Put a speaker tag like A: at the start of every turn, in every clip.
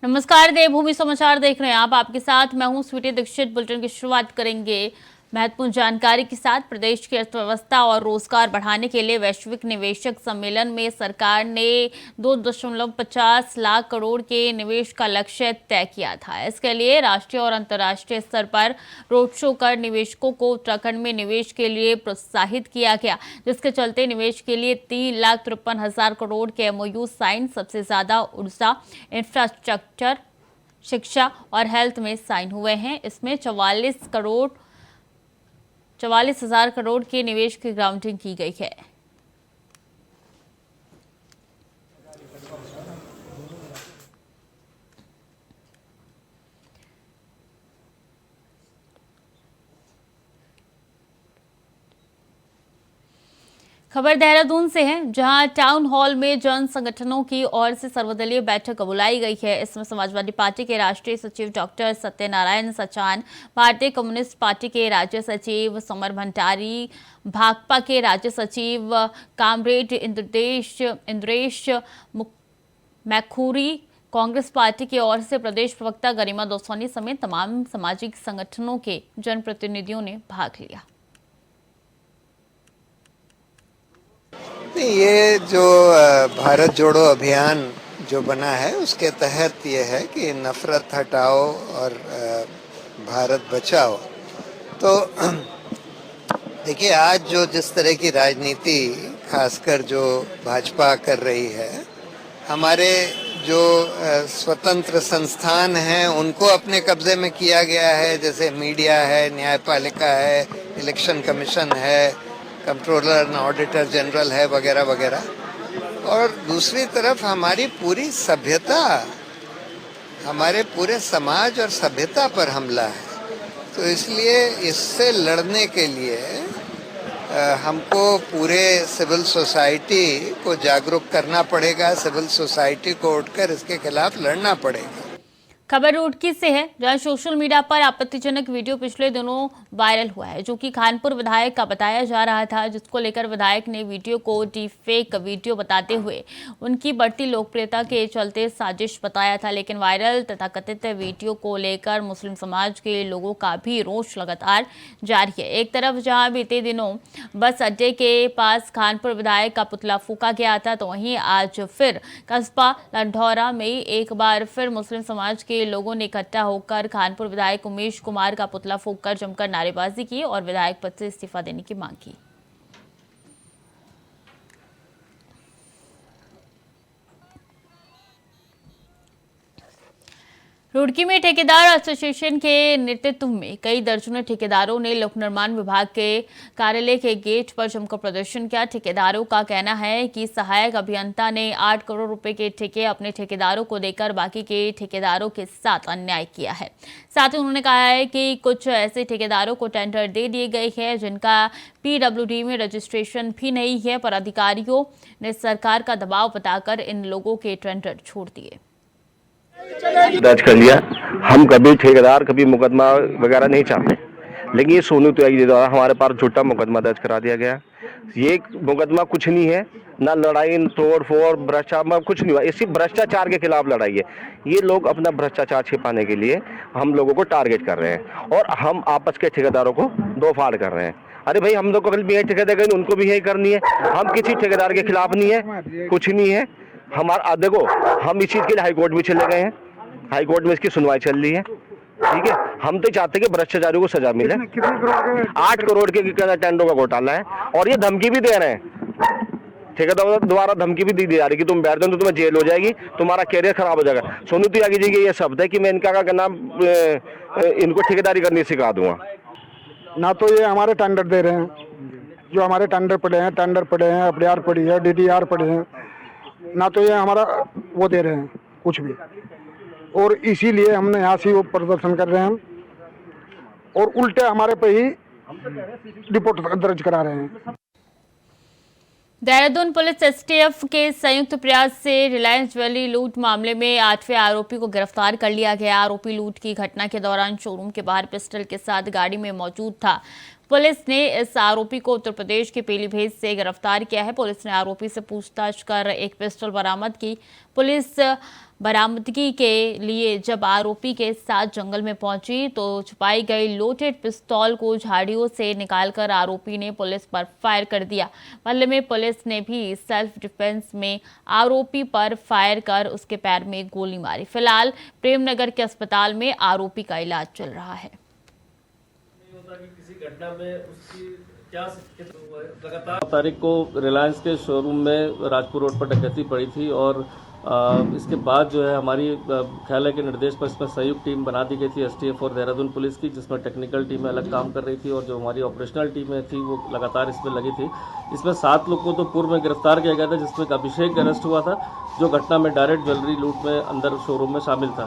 A: नमस्कार, देवभूमि समाचार देख रहे हैं आप। आपके साथ मैं हूं स्वीटी दीक्षित। बुलेटिन की शुरुआत करेंगे महत्वपूर्ण जानकारी के साथ। प्रदेश की अर्थव्यवस्था और रोजगार बढ़ाने के लिए वैश्विक निवेशक सम्मेलन में सरकार ने 2.50 लाख करोड़ के निवेश का लक्ष्य तय किया था। इसके लिए राष्ट्रीय और अंतर्राष्ट्रीय स्तर पर रोड शो कर निवेशकों को उत्तराखंड में निवेश के लिए प्रोत्साहित किया गया, जिसके चलते निवेश के लिए 3,53,000 करोड़ के MOU साइन। सबसे ज्यादा ऊर्जा, इंफ्रास्ट्रक्चर, शिक्षा और हेल्थ में साइन हुए हैं। इसमें 44,000 करोड़ के निवेश की ग्राउंडिंग की गई है। खबर देहरादून से है, जहां टाउन हॉल में जन संगठनों की ओर से सर्वदलीय बैठक बुलाई गई है। इसमें समाजवादी पार्टी के राष्ट्रीय सचिव डॉक्टर सत्यनारायण सचान, भारतीय कम्युनिस्ट पार्टी के राज्य सचिव समर भंडारी, भाकपा के राज्य सचिव कामरेड इंद्रेश मैखुरी, कांग्रेस पार्टी की ओर से प्रदेश प्रवक्ता गरिमा दोसानी समेत तमाम सामाजिक संगठनों के जनप्रतिनिधियों ने भाग लिया।
B: ये जो भारत जोड़ो अभियान जो बना है उसके तहत ये है कि नफरत हटाओ और भारत बचाओ। तो देखिए, आज जो जिस तरह की राजनीति खासकर जो भाजपा कर रही है, हमारे जो स्वतंत्र संस्थान हैं उनको अपने कब्जे में किया गया है, जैसे मीडिया है, न्यायपालिका है, इलेक्शन कमीशन है, कंट्रोलर एंड ऑडिटर जनरल है, वगैरह वगैरह। और दूसरी तरफ हमारी पूरी सभ्यता, हमारे पूरे समाज और सभ्यता पर हमला है। तो इसलिए इससे लड़ने के लिए हमको पूरे सिविल सोसाइटी को जागरूक करना पड़ेगा, सिविल सोसाइटी को उठकर इसके खिलाफ लड़ना पड़ेगा।
A: खबर रुड़की से है, जहां सोशल मीडिया पर आपत्तिजनक वीडियो पिछले दिनों वायरल हुआ है, जो कि खानपुर विधायक का बताया जा रहा था, जिसको लेकर विधायक ने वीडियो को डीपफेक वीडियो बताते हुए उनकी बढ़ती लोकप्रियता के चलते साजिश बताया था। लेकिन वायरल तथाकथित वीडियो को लेकर मुस्लिम समाज के लोगों का भी रोष लगातार जारी है। एक तरफ जहाँ बीते दिनों बस अड्डे के पास खानपुर विधायक का पुतला फूका गया था, तो वहीं आज फिर कस्बा लंढौरा में एक बार फिर मुस्लिम समाज के लोगों ने इकट्ठा होकर खानपुर विधायक उमेश कुमार का पुतला फूंककर जमकर नारेबाजी की और विधायक पद से इस्तीफा देने की मांग की। रुड़की में ठेकेदार एसोसिएशन के नेतृत्व में कई दर्जनों ठेकेदारों ने लोक निर्माण विभाग के कार्यालय के गेट पर जमकर प्रदर्शन किया। ठेकेदारों का कहना है कि सहायक अभियंता ने 8 करोड़ रुपए के ठेके अपने ठेकेदारों को देकर बाकी के ठेकेदारों के साथ अन्याय किया है। साथ ही उन्होंने कहा है कि कुछ ऐसे ठेकेदारों को टेंडर दे दिए गए हैं जिनका PWD में रजिस्ट्रेशन भी नहीं है, पर अधिकारियों ने सरकार का दबाव बताकर इन लोगों के टेंडर छोड़ दिए।
C: दर्ज कर लिया। हम कभी ठेकेदार कभी मुकदमा वगैरह नहीं चाहते, लेकिन ये सोनू त्यागी जी द्वारा हमारे पास झूठा मुकदमा दर्ज करा दिया गया। ये मुकदमा कुछ नहीं है, ना लड़ाई तोड़ फोड़ भ्रष्टाचार कुछ नहीं हुआ, इसी भ्रष्टाचार के खिलाफ लड़ाई है। ये लोग अपना भ्रष्टाचार छिपाने के लिए हम लोगों को टारगेट कर रहे हैं और हम आपस के ठेकेदारों को दो फाड़ कर रहे हैं। अरे भाई, हम लोग को भी यही ठेकेदार, उनको भी यही करनी है। हम किसी ठेकेदार के खिलाफ नहीं है, कुछ नहीं है हमारा। देखो, हम इस चीज के लिए हाईकोर्ट में चले गए हैं, हाईकोर्ट में इसकी सुनवाई चल रही है। ठीक है, हम तो चाहते हैं कि भ्रष्टाचारियों को सजा मिले। 8 करोड़ के टेंडरों का घोटाला है और ये धमकी भी दे रहे हैं, ठेकेदारों द्वारा धमकी भी दी जा रही कि तुम बैठ दो तो तुम्हें जेल हो जाएगी, तुम्हारा कैरियर खराब हो जाएगा। सोनू त्यागी जी के ये शब्द है कि मैं इनका का नाम इनको ठेकेदारी करनी सिखा दूंगा।
D: ना तो ये हमारे टेंडर दे रहे हैं, जो हमारे टेंडर पड़े हैं, FDR पड़ी है, DDR पड़े हैं, ना तो ये हमारा वो दे रहे हैं कुछ भी। और इसीलिए हमने यहाँ से वो प्रदर्शन कर रहे हैं और उल्टे हमारे पे ही रिपोर्ट दर्ज करा रहे हैं।
A: देहरादून पुलिस STF के संयुक्त प्रयास से रिलायंस ज्वेलरी लूट मामले में 8वें आरोपी को गिरफ्तार कर लिया गया। आरोपी लूट की घटना के दौरान शोरूम के बाहर पिस्टल के साथ गाड़ी में मौजूद था। पुलिस ने इस आरोपी को उत्तर प्रदेश के पीलीभीत से गिरफ्तार किया है। पुलिस ने आरोपी से पूछताछ कर एक पिस्टल बरामद की। पुलिस बरामदगी के लिए जब आरोपी के साथ जंगल में पहुंची तो छुपाई गई लोडेड पिस्तौल को झाड़ियों से निकालकर आरोपी ने पुलिस पर फायर कर दिया। बदले में पुलिस ने भी सेल्फ डिफेंस में आरोपी पर फायर कर उसके पैर में गोली मारी। फिलहाल प्रेमनगर के अस्पताल में आरोपी का इलाज चल रहा है।
E: किसी घटना में उसकी क्या लगातार तारीख को रिलायंस के शोरूम में राजपुर रोड पर डकैती पड़ी थी और इसके बाद जो है हमारी ख्यालय के निर्देश पर इसमें संयुक्त टीम बना दी गई थी एसटीएफ और देहरादून पुलिस की, जिसमें टेक्निकल टीमें अलग काम कर रही थी और जो हमारी ऑपरेशनल टीमें थी वो लगातार इसमें लगी थी। इसमें 7 लोग को तो पूर्व में गिरफ्तार किया गया था, जिसमें अभिषेक अरेस्ट हुआ था जो घटना में डायरेक्ट ज्वेलरी लूट में अंदर शोरूम में शामिल था।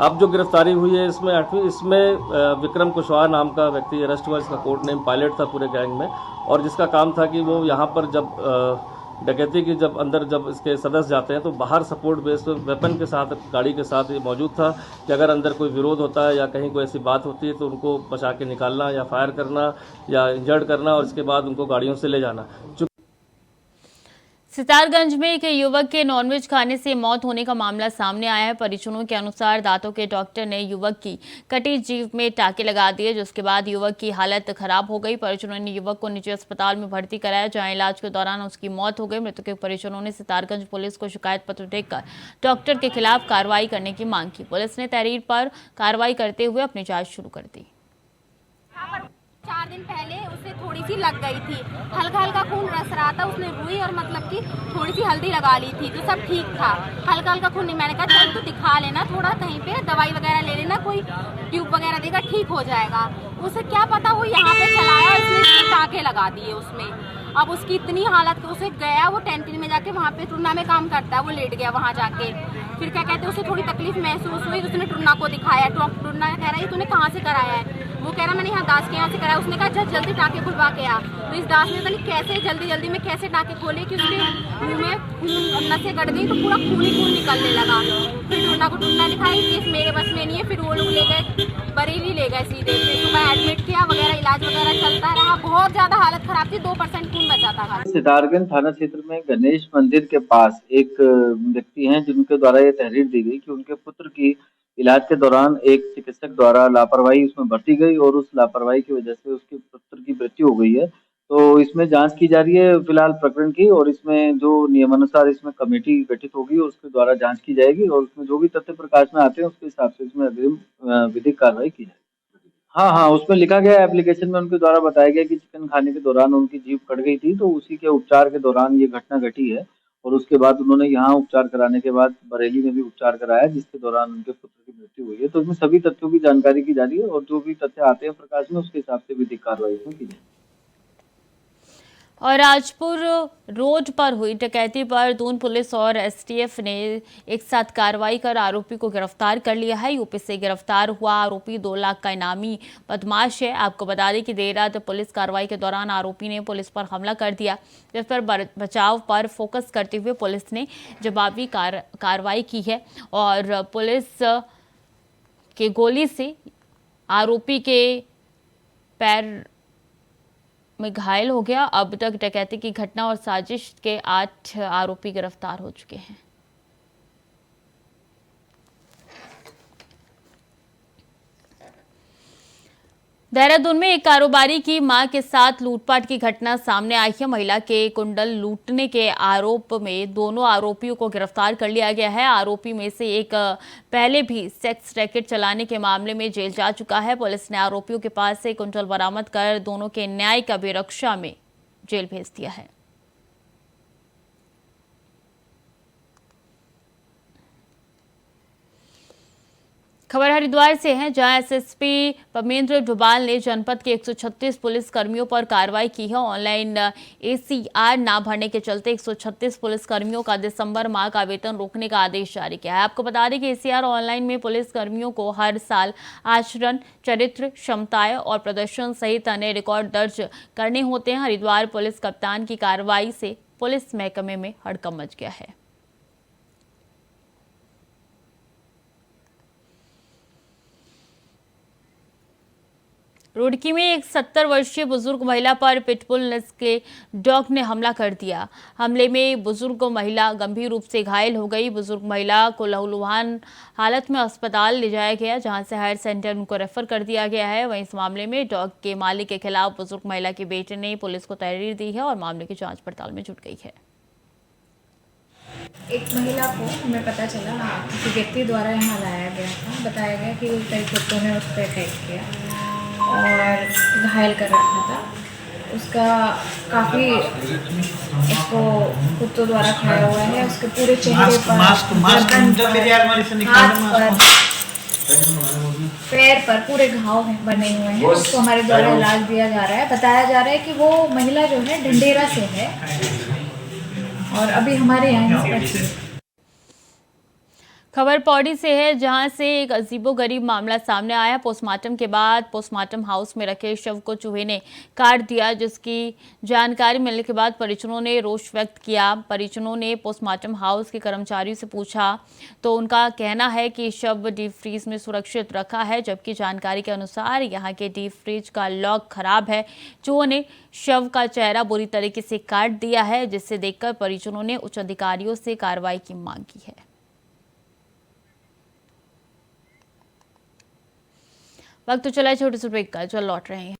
E: अब जो गिरफ्तारी हुई है इसमें 8वीं, इसमें विक्रम कुशवाहा नाम का व्यक्ति अरेस्ट हुआ, इसका कोड नेम पायलट था पूरे गैंग में, और जिसका काम था कि वो यहाँ पर जब डकैती की जब इसके सदस्य जाते हैं तो बाहर सपोर्ट बेस वेपन के साथ गाड़ी के साथ ये मौजूद था कि अगर अंदर कोई विरोध होता है या कहीं कोई ऐसी बात होती है तो उनको बचा के निकालना या फायर करना या इंजर्ड करना और इसके बाद उनको गाड़ियों से ले जाना।
A: सितारगंज में एक युवक के नॉनवेज खाने से मौत होने का मामला सामने आया है। परिजनों के अनुसार दांतों के डॉक्टर ने युवक की कटी जीभ में टाके लगा दिए, जिसके बाद युवक की हालत खराब हो गई। परिजनों ने युवक को निजी अस्पताल में भर्ती कराया, जहां इलाज के दौरान उसकी मौत हो गई। मृतक के परिजनों ने सितारगंज पुलिस को शिकायत पत्र देकर डॉक्टर के खिलाफ कार्रवाई करने की मांग की। पुलिस ने तहरीर पर कार्रवाई करते हुए अपनी जाँच शुरू कर दी।
F: 4 दिन पहले उसे थोड़ी सी लग गई थी, हल्का हल्का खून रस रहा था, उसने रुई और मतलब कि थोड़ी सी हल्दी लगा ली थी तो सब ठीक था। हल्का हल्का खून नहीं, मैंने कहा चल तो दिखा लेना, थोड़ा कहीं पे दवाई वगैरह ले लेना, कोई ट्यूब वगैरह देगा ठीक हो जाएगा। उसे क्या पता वो यहाँ पे चलाया, इसने टाके लगा दिए उसमें। अब उसकी इतनी हालत, उसे गया वो टेंटिन में जाके, वहाँ पे टुन्ना में काम करता है, वो लेट गया वहाँ जाके। फिर क्या कहते हैं उसे थोड़ी तकलीफ महसूस हुई, उसने टुन्ना को दिखाया। टुन्ना कह रहा है तूने कहाँ से कराया है? वो कह रहा मैंने यहाँ दास के यहाँ से कराया। उसने कहा जल्दी टाके खुलवा के आ। तो इस दास ने पता कैसे जल्दी में कैसे टाके खोले कि उसके मुँह में खून नसें कट गई तो पूरा खून ही खून निकलने लगा। फिर टुन्ना को टुन्ना दिखाया, केस मेरे बस में नहीं है। फिर वो लोग ले गए बरेली, ले गए सीधे, फिर सुबह एडमिट किया वगैरह, इलाज वगैरह चलता रहा। बहुत ज्यादा हालत खराब थी, 2% खून बचा था।
G: सितारगंज थाना क्षेत्र में गणेश मंदिर के पास एक व्यक्ति हैं जिनके द्वारा ये तहरीर दी गई कि उनके पुत्र की इलाज के दौरान एक चिकित्सक द्वारा लापरवाही उसमें बरती गई और उस लापरवाही की वजह से उसके पुत्र की मृत्यु हो गई है। तो इसमें जांच की जा रही है फिलहाल प्रकरण की, और इसमें जो नियमानुसार इसमें कमेटी गठित होगी उसके द्वारा जांच की जाएगी और उसमें जो भी तथ्य प्रकाश में आते हैं उसके हिसाब से इसमें अग्रिम विधिक कार्रवाई की जाएगी। हाँ, उसमें लिखा गया एप्लीकेशन में उनके द्वारा बताया गया कि चिकन खाने के दौरान उनकी जीभ कट गई थी, तो उसी के उपचार के दौरान ये घटना घटी है और उसके बाद उन्होंने यहाँ उपचार कराने के बाद बरेली में भी उपचार कराया, जिसके दौरान उनके पुत्र की मृत्यु हुई है। तो इसमें सभी तथ्यों की जानकारी की जा रही है और जो भी तथ्य आते हैं प्रकाश में उसके हिसाब से विधिक कार्रवाई की जाएगी।
A: और राजपुर रोड पर हुई डकैती पर दून पुलिस और एसटीएफ ने एक साथ कार्रवाई कर आरोपी को गिरफ्तार कर लिया है। यूपी से गिरफ्तार हुआ आरोपी 2 लाख का इनामी बदमाश है। आपको बता दें कि देर रात पुलिस कार्रवाई के दौरान आरोपी ने पुलिस पर हमला कर दिया, जिस पर बचाव पर फोकस करते हुए पुलिस ने जवाबी कार्रवाई की है और पुलिस के गोली से आरोपी के पैर में घायल हो गया। अब तक डकैती की घटना और साजिश के 8 आरोपी गिरफ्तार हो चुके हैं। देहरादून में एक कारोबारी की मां के साथ लूटपाट की घटना सामने आई है। महिला के कुंडल लूटने के आरोप में दोनों आरोपियों को गिरफ्तार कर लिया गया है। आरोपी में से एक पहले भी सेक्स रैकेट चलाने के मामले में जेल जा चुका है। पुलिस ने आरोपियों के पास से कुंडल बरामद कर दोनों के न्यायिक अभिरक्षा में जेल भेज दिया है। खबर हरिद्वार से है, जहां एसएसपी पमेंद्र डुबाल ने जनपद के 136 पुलिस कर्मियों पर कार्रवाई की है। ऑनलाइन एसीआर ना भरने के चलते 136 पुलिस कर्मियों का दिसंबर माह का वेतन रोकने का आदेश जारी किया है। आपको बता दें कि एसीआर ऑनलाइन में पुलिस कर्मियों को हर साल आचरण, चरित्र, क्षमताएं और प्रदर्शन सहित अन्य रिकॉर्ड दर्ज करने होते हैं। हरिद्वार पुलिस कप्तान की कार्रवाई से पुलिस महकमे में हड़कंप मच गया है। रुड़की में एक 70 वर्षीय बुजुर्ग महिला पर पिटबुल नस्ल के डॉग ने हमला कर दिया। हमले में बुजुर्ग महिला गंभीर रूप से घायल हो गई। बुजुर्ग महिला को लहूलुहान हालत में अस्पताल ले जाया गया, जहां से हायर सेंटर उनको रेफर कर दिया गया है। वहीं इस मामले में डॉग के मालिक के खिलाफ बुजुर्ग महिला के बेटे ने पुलिस को तहरीर दी है और मामले की जाँच पड़ताल में जुट गई है।
H: एक महिला को हमें पता चला किसी व्यक्ति द्वारा यहाँ लाया गया था। बताया गया कि कई कुत्तों ने उस पर अटैक किया और घायल कर रखा था। उसका काफ़ी उसको कुत्तों द्वारा खाया हुआ है। उसके पूरे चेहरे पर, गर्दन पर, हाथ पर, पैर पर पूरे घाव बने हुए हैं। उसको हमारे द्वारा इलाज दिया जा रहा है। बताया जा रहा है कि वो महिला जो है ढंडेरा से है और अभी हमारे यहाँ
A: खबर पौड़ी से है, जहां से एक अजीबोगरीब मामला सामने आया। पोस्टमार्टम के बाद पोस्टमार्टम हाउस में रखे शव को चूहे ने काट दिया, जिसकी जानकारी मिलने के बाद परिजनों ने रोष व्यक्त किया। परिजनों ने पोस्टमार्टम हाउस के कर्मचारियों से पूछा तो उनका कहना है कि शव डीप फ्रीज में सुरक्षित रखा है, जबकि जानकारी के अनुसार यहां के डीप फ्रीज का लॉक खराब है। चूहों ने शव का चेहरा बुरी तरीके से काट दिया है, जिससे देखकर परिजनों ने उच्च अधिकारियों से कार्रवाई की मांग की है। वक्त तो चला है छोटे से ब्रेक का, जो लौट रहे हैं।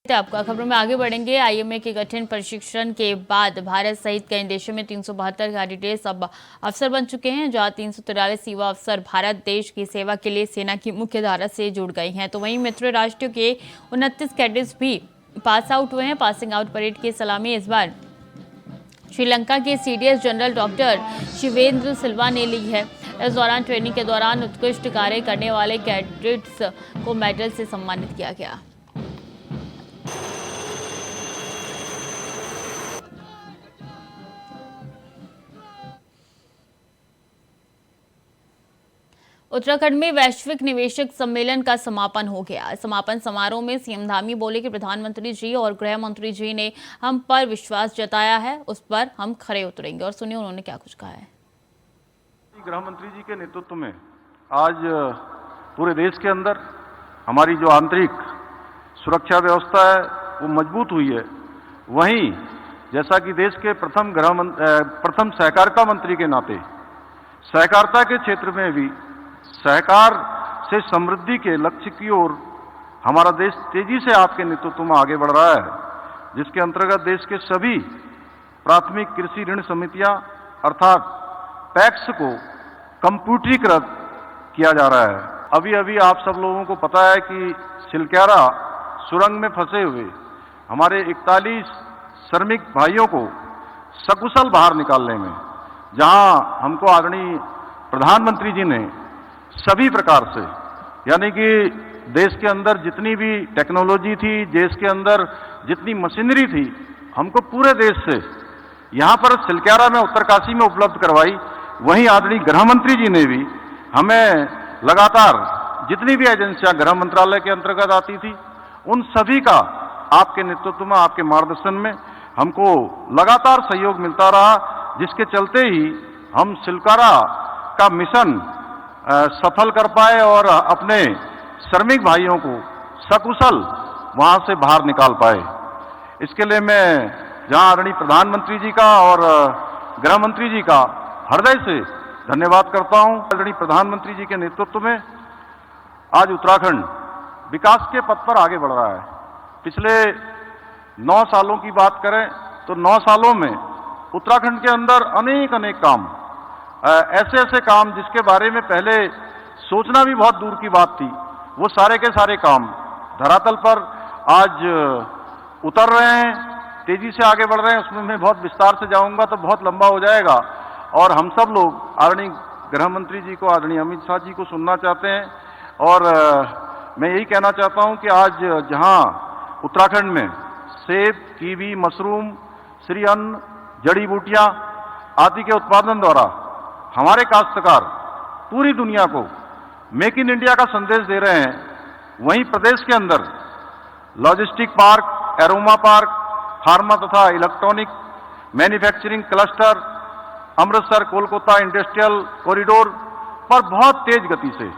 A: आपका खबरों में आगे बढ़ेंगे। आईएमए के गठन प्रशिक्षण के बाद भारत सहित कई देशों में 372 कैडेट्स अब अफसर बन चुके हैं, जहां 343 युवा अफसर भारत देश की सेवा के लिए सेना की मुख्य धारा से जुड़ गए हैं। तो वहीं मित्र राष्ट्रों के 29 कैडेट्स भी पास आउट हुए हैं। पासिंग आउट परेड की सलामी इस बार श्रीलंका के सीडीएस जनरल डॉक्टर शिवेंद्र सिल्वा ने ली है। इस दौरान ट्रेनिंग के दौरान उत्कृष्ट कार्य करने वाले कैडेट्स को मेडल से सम्मानित किया गया। उत्तराखंड में वैश्विक निवेशक सम्मेलन का समापन हो गया। समापन समारोह में सीएम धामी बोले कि प्रधानमंत्री जी और गृह मंत्री जी ने हम पर विश्वास जताया है, उस पर हम खरे उतरेंगे। और सुनिए उन्होंने क्या कुछ कहा है।
I: गृह मंत्री जी के नेतृत्व में आज पूरे देश के अंदर हमारी जो आंतरिक सुरक्षा व्यवस्था है वो मजबूत हुई है। वहीं जैसा कि देश के प्रथम सहकारिता मंत्री के नाते सहकारिता के क्षेत्र में भी सहकार से समृद्धि के लक्ष्य की ओर हमारा देश तेजी से आपके नेतृत्व में आगे बढ़ रहा है, जिसके अंतर्गत देश के सभी प्राथमिक कृषि ऋण समितियां अर्थात पैक्स को कंप्यूटरीकृत किया जा रहा है। अभी अभी आप सब लोगों को पता है कि सिलक्यारा सुरंग में फंसे हुए हमारे 41 श्रमिक भाइयों को सकुशल बाहर निकालने में, जहां हमको आदरणीय प्रधानमंत्री जी ने सभी प्रकार से, यानी कि देश के अंदर जितनी भी टेक्नोलॉजी थी, देश के अंदर जितनी मशीनरी थी, हमको पूरे देश से यहाँ पर सिलक्यारा में उत्तरकाशी में उपलब्ध करवाई। वहीं आदरणीय गृह मंत्री जी ने भी हमें लगातार जितनी भी एजेंसियां गृह मंत्रालय के अंतर्गत आती थी, उन सभी का आपके नेतृत्व में, आपके मार्गदर्शन में हमको लगातार सहयोग मिलता रहा, जिसके चलते ही हम सिलक्यारा का मिशन सफल कर पाए और अपने श्रमिक भाइयों को सकुशल वहां से बाहर निकाल पाए। इसके लिए मैं जहां आदरणीय प्रधानमंत्री जी का और गृह मंत्री जी का हृदय से धन्यवाद करता हूं। आदरणीय प्रधानमंत्री जी के नेतृत्व में आज उत्तराखंड विकास के पथ पर आगे बढ़ रहा है। पिछले 9 सालों की बात करें तो 9 सालों में उत्तराखंड के अंदर अनेक काम, ऐसे काम जिसके बारे में पहले सोचना भी बहुत दूर की बात थी, वो सारे के सारे काम धरातल पर आज उतर रहे हैं। तेजी से आगे बढ़ रहे हैं, उसमें मैं बहुत विस्तार से जाऊंगा तो बहुत लंबा हो जाएगा। और हम सब लोग आदरणीय गृह मंत्री जी को, आदरणीय अमित शाह जी को सुनना चाहते हैं। और मैं यही कहना चाहता हूं कि आज जहां उत्तराखंड में सेब, कीवी, मशरूम, श्री अन्न, जड़ी बूटियां आदि के उत्पादन द्वारा हमारे काश्तकार पूरी दुनिया को मेक इन इंडिया का संदेश दे रहे हैं, वहीं प्रदेश के अंदर logistic park, aroma park, pharma तथा electronic manufacturing cluster, Amritsar Kolkata industrial corridor पर बहुत तेज गति से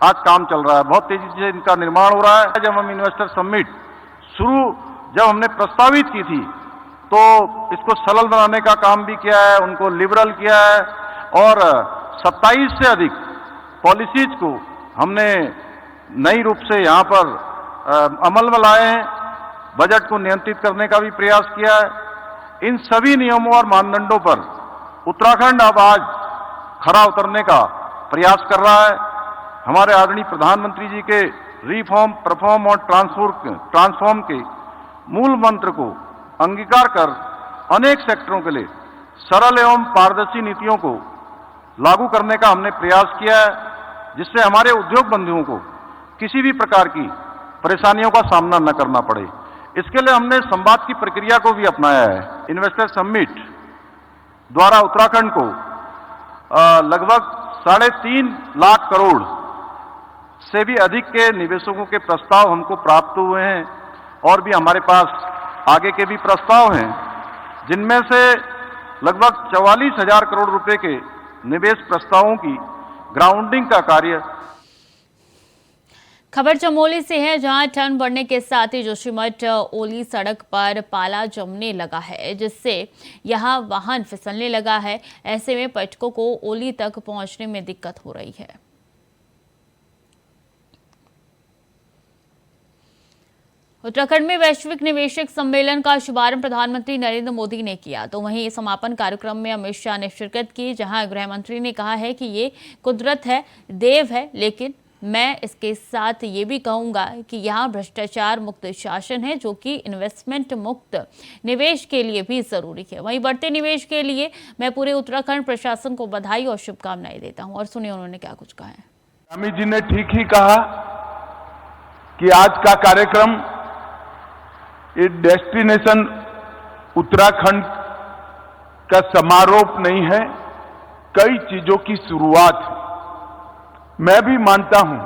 I: आज काम चल रहा है, बहुत तेजी से इनका निर्माण हो रहा है। जब हम इन्वेस्टर समिट जब हमने प्रस्तावित की थी तो इसको सरल बनाने का काम भी किया है, उनको लिबरल किया है और 27 से अधिक पॉलिसीज को हमने नई रूप से यहाँ पर अमल में लाए हैं। बजट को नियंत्रित करने का भी प्रयास किया है। इन सभी नियमों और मानदंडों पर उत्तराखंड अब आज खरा उतरने का प्रयास कर रहा है। हमारे आदरणीय प्रधानमंत्री जी के रिफॉर्म, परफॉर्म और ट्रांसफॉर्म के मूल मंत्र को अंगीकार कर अनेक सेक्टरों के लिए सरल एवं पारदर्शी नीतियों को लागू करने का हमने प्रयास किया है, जिससे हमारे उद्योग बंधुओं को किसी भी प्रकार की परेशानियों का सामना न करना पड़े। इसके लिए हमने संवाद की प्रक्रिया को भी अपनाया है। इन्वेस्टर समिट द्वारा उत्तराखंड को लगभग 3.5 लाख करोड़ से भी अधिक के निवेशकों के प्रस्ताव हमको प्राप्त हुए हैं और भी हमारे पास आगे के भी प्रस्ताव हैं, जिनमें से लगभग 44,000 करोड़ रुपए के निवेश प्रस्तावों की ग्राउंडिंग का कार्य।
A: खबर चमोली से है, जहां ठंड बढ़ने के साथ ही जोशीमठ ओली सड़क पर पाला जमने लगा है, जिससे यहां वाहन फिसलने लगा है। ऐसे में पर्यटकों को ओली तक पहुंचने में दिक्कत हो रही है। उत्तराखंड में वैश्विक निवेशक सम्मेलन का शुभारंभ प्रधानमंत्री नरेंद्र मोदी ने किया, तो वहीं समापन कार्यक्रम में अमित शाह ने शिरकत की, जहां गृह मंत्री ने कहा है कि ये कुदरत है, देव है, लेकिन मैं इसके साथ ये भी कहूंगा कि यहाँ भ्रष्टाचार मुक्त शासन है, जो कि इन्वेस्टमेंट मुक्त निवेश के लिए भी जरूरी है। वहीं बढ़ते निवेश के लिए मैं पूरे उत्तराखंड प्रशासन को बधाई और शुभकामनाएं देता हूं। और सुनिए उन्होंने क्या कुछ कहा है।
J: अमित जी ने ठीक ही कहा कि आज का कार्यक्रम ये डेस्टिनेशन उत्तराखंड का समारोह नहीं है, कई चीजों की शुरुआत है। मैं भी मानता हूं,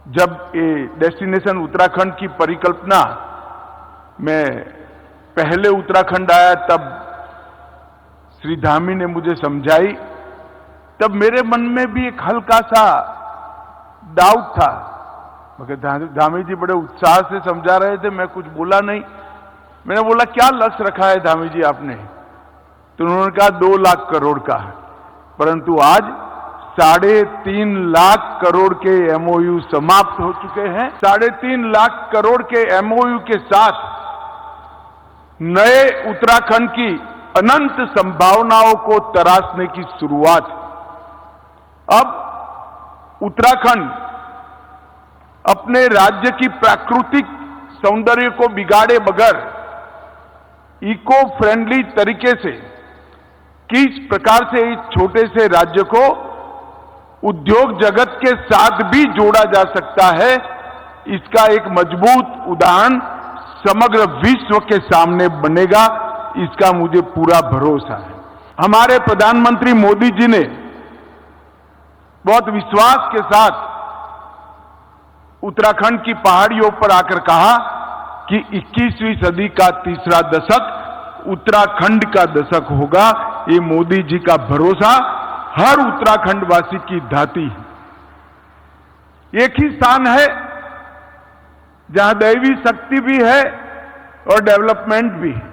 J: जब ये डेस्टिनेशन उत्तराखंड की परिकल्पना मैं पहले उत्तराखंड आया तब श्री धामी ने मुझे समझाई, तब मेरे मन में भी एक हल्का सा डाउट था, मगर धामी जी बड़े उत्साह से समझा रहे थे, मैं कुछ बोला नहीं। मैंने बोला क्या लक्ष्य रखा है धामी जी आपने? तो उन्होंने कहा 2 लाख करोड़ का, परंतु आज 3.5 लाख करोड़ के एमओयू समाप्त हो चुके हैं। 3.5 लाख करोड़ के एमओयू के साथ नए उत्तराखंड की अनंत संभावनाओं को तराशने की शुरुआत। अब उत्तराखंड अपने राज्य की प्राकृतिक सौंदर्य को बिगाड़े बगैर इको फ्रेंडली तरीके से किस प्रकार से इस छोटे से राज्य को उद्योग जगत के साथ भी जोड़ा जा सकता है, इसका एक मजबूत उदाहरण समग्र विश्व के सामने बनेगा, इसका मुझे पूरा भरोसा है। हमारे प्रधानमंत्री मोदी जी ने बहुत विश्वास के साथ उत्तराखंड की पहाड़ियों पर आकर कहा कि 21वीं सदी का तीसरा दशक उत्तराखंड का दशक होगा। ये मोदी जी का भरोसा हर उत्तराखंड वासी की धाती है। एक ही स्थान है जहां दैवी शक्ति भी है और डेवलपमेंट भी है,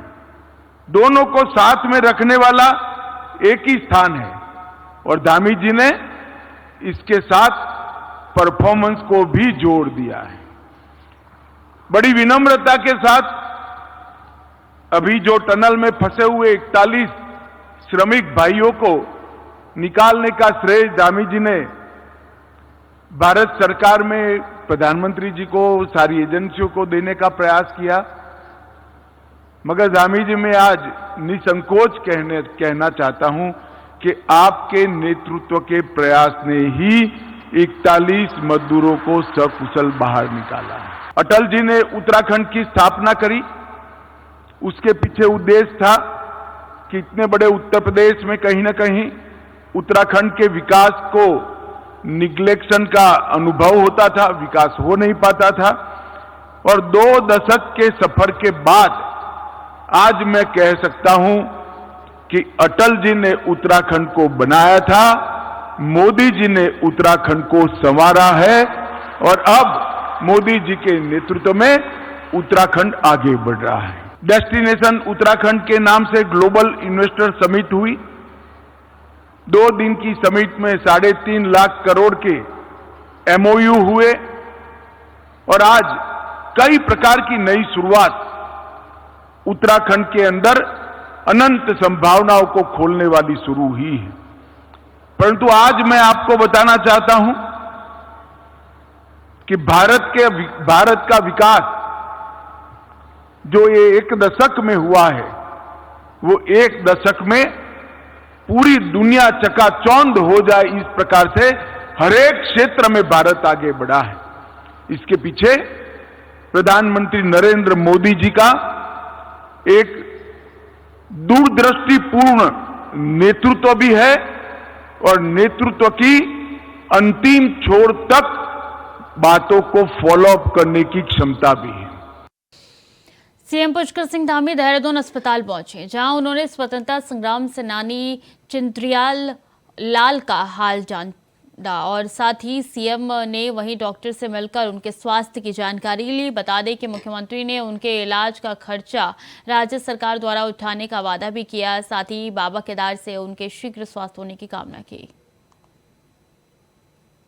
J: दोनों को साथ में रखने वाला एक ही स्थान है, और धामी जी ने इसके साथ परफॉर्मेंस को भी जोड़ दिया है। बड़ी विनम्रता के साथ अभी जो टनल में फंसे हुए 41 श्रमिक भाइयों को निकालने का श्रेय धामी जी ने भारत सरकार में प्रधानमंत्री जी को, सारी एजेंसियों को देने का प्रयास किया। मगर जामी जी मैं आज निसंकोच कहना चाहता हूं कि आपके नेतृत्व के प्रयास ने ही 41 मजदूरों को सकुशल बाहर निकाला है। अटल जी ने उत्तराखंड की स्थापना करी, उसके पीछे उद्देश्य था कि इतने बड़े उत्तर प्रदेश में कहीं ना कहीं उत्तराखंड के विकास को निग्लेक्शन का अनुभव होता था, विकास हो नहीं पाता था। और 2 दशक के सफर के बाद आज मैं कह सकता हूं कि अटल जी ने उत्तराखंड को बनाया था, मोदी जी ने उत्तराखंड को संवारा है और अब मोदी जी के नेतृत्व में उत्तराखंड आगे बढ़ रहा है। डेस्टिनेशन उत्तराखंड के नाम से ग्लोबल इन्वेस्टर समिट हुई। 2 दिन की समिट में 3.5 लाख करोड़ के MOU हुए और आज कई प्रकार की नई शुरुआत उत्तराखंड के अंदर अनंत संभावनाओं को खोलने वाली शुरू हुई है। परंतु आज मैं आपको बताना चाहता हूं कि भारत का विकास जो ये 1 दशक में हुआ है, वो 1 दशक में पूरी दुनिया चकाचौंध हो जाए इस प्रकार से हर एक क्षेत्र में भारत आगे बढ़ा है। इसके पीछे प्रधानमंत्री नरेंद्र मोदी जी का एक दूरदृष्टिपूर्ण नेतृत्व भी है और नेतृत्व की अंतिम छोर तक बातों को फॉलो अप करने की क्षमता भी है।
A: सीएम पुष्कर सिंह धामी देहरादून अस्पताल पहुंचे, जहां उन्होंने स्वतंत्रता संग्राम सेनानी चिंद्रियाल लाल का हाल जाना और साथ ही सीएम ने वहीं डॉक्टर से मिलकर उनके स्वास्थ्य की जानकारी ली। बता दें कि मुख्यमंत्री ने उनके इलाज का खर्चा राज्य सरकार द्वारा उठाने का वादा भी किया, साथ ही बाबा केदार से उनके शीघ्र स्वास्थ्य होने की कामना की।